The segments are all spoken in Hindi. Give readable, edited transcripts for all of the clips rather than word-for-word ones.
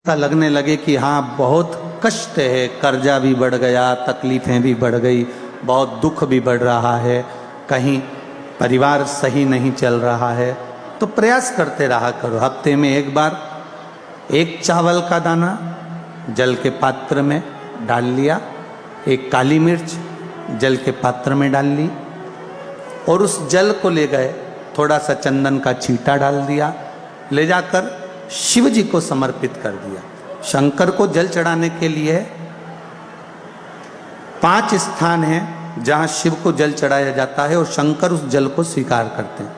लगने लगे कि हाँ बहुत कष्ट है, कर्जा भी बढ़ गया, तकलीफें भी बढ़ गई, बहुत दुख भी बढ़ रहा है, कहीं परिवार सही नहीं चल रहा है, तो प्रयास करते रहा करो। हफ्ते में एक बार एक चावल का दाना जल के पात्र में डाल लिया, एक काली मिर्च जल के पात्र में डाल ली और उस जल को ले गए, थोड़ा सा चंदन का छींटा डाल दिया, ले जाकर शिव जी को समर्पित कर दिया। शंकर को जल चढ़ाने के लिए 5 स्थान हैं जहां शिव को जल चढ़ाया जाता है और शंकर उस जल को स्वीकार करते हैं,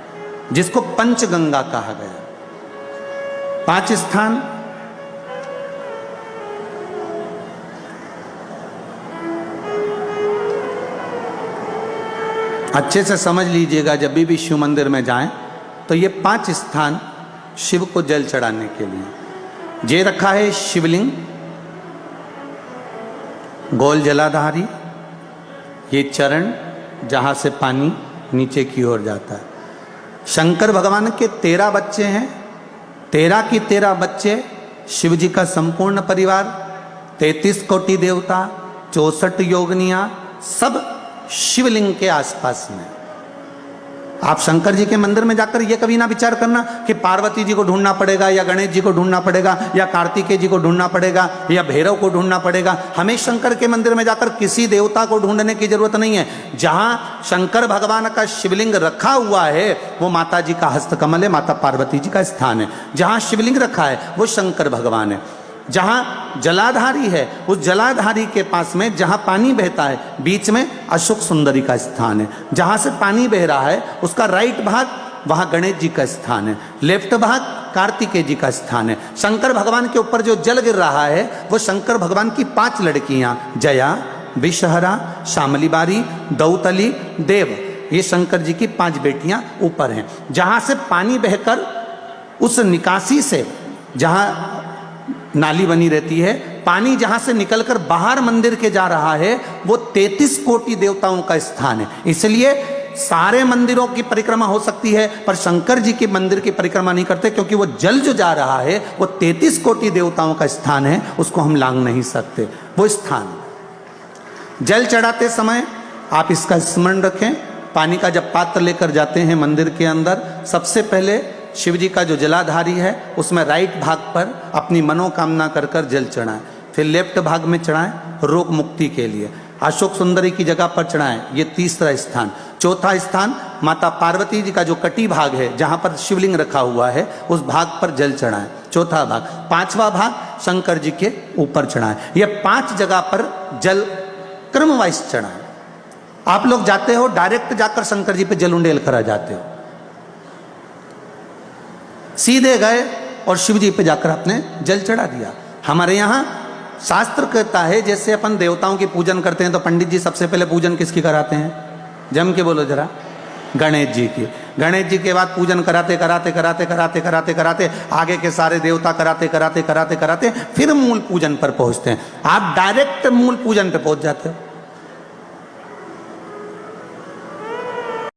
जिसको पंचगंगा कहा गया। 5 स्थान अच्छे से समझ लीजिएगा, जब भी शिव मंदिर में जाएं तो ये 5 स्थान शिव को जल चढ़ाने के लिए जे रखा है। शिवलिंग, गोल जलाधारी, ये चरण जहां से पानी नीचे की ओर जाता है। शंकर भगवान के 13 बच्चे हैं, 13 की 13 बच्चे, शिव जी का संपूर्ण परिवार, 33 कोटि देवता, 64 योगनियां, सब शिवलिंग के आसपास में। आप शंकर जी के मंदिर में जाकर ये कभी ना विचार करना कि पार्वती जी को ढूंढना पड़ेगा या गणेश जी को ढूंढना पड़ेगा या कार्तिकेय जी को ढूंढना पड़ेगा या भैरव को ढूंढना पड़ेगा। हमें शंकर के मंदिर में जाकर किसी देवता को ढूंढने की जरूरत नहीं है। जहां शंकर भगवान का शिवलिंग रखा हुआ है वो माता जी का हस्तकमल है, माता पार्वती जी का स्थान है। जहां शिवलिंग रखा है वो शंकर भगवान है। जहां जलाधारी है उस जलाधारी के पास में जहां पानी बहता है बीच में अशोक सुंदरी का स्थान है। जहां से पानी बह रहा है उसका राइट भाग वहां गणेश जी का स्थान है, लेफ्ट भाग कार्तिकेय जी का स्थान है। शंकर भगवान के ऊपर जो जल गिर रहा है वो शंकर भगवान की 5 लड़कियां, जया, विषहरा, शामली बारी, दौतली, देव, ये शंकर जी की 5 बेटियां ऊपर हैं। जहां से पानी बहकर उस निकासी से, जहां नाली बनी रहती है, पानी जहां से निकलकर बाहर मंदिर के जा रहा है वो 33 कोटि देवताओं का स्थान है। इसलिए सारे मंदिरों की परिक्रमा हो सकती है पर शंकर जी के मंदिर की परिक्रमा नहीं करते, क्योंकि वो जल जो जा रहा है वो 33 कोटि देवताओं का स्थान है, उसको हम लांघ नहीं सकते। वो स्थान जल चढ़ाते समय आप इसका स्मरण रखें। पानी का जब पात्र लेकर जाते हैं मंदिर के अंदर, सबसे पहले शिव जी का जो जलाधारी है उसमें राइट भाग पर अपनी मनोकामना कर कर जल चढ़ाएं, फिर लेफ्ट भाग में चढ़ाएं रोग मुक्ति के लिए, अशोक सुंदरी की जगह पर चढ़ाएं, ये तीसरा स्थान। चौथा स्थान माता पार्वती जी का जो कटी भाग है जहां पर शिवलिंग रखा हुआ है उस भाग पर जल चढ़ाएं, चौथा भाग। 5वां भाग शंकर जी के ऊपर चढ़ाएं। ये 5 जगह पर जल क्रम वाइज चढ़ाएं। आप लोग जाते हो डायरेक्ट जाकर शंकर जी पे जल उंडेल कर आ जाते हो, सीधे गए और शिव जी पे जाकर आपने जल चढ़ा दिया। हमारे यहाँ शास्त्र कहता है जैसे अपन देवताओं की पूजन करते हैं तो पंडित जी सबसे पहले पूजन किसकी कराते हैं? जम के बोलो जरा, गणेश जी की। गणेश जी के बाद पूजन कराते कराते कराते कराते कराते कराते आगे के सारे देवता कराते कराते कराते कराते फिर मूल पूजन पर पहुंचते हैं। आप डायरेक्ट मूल पूजन पे पहुंच जाते हो।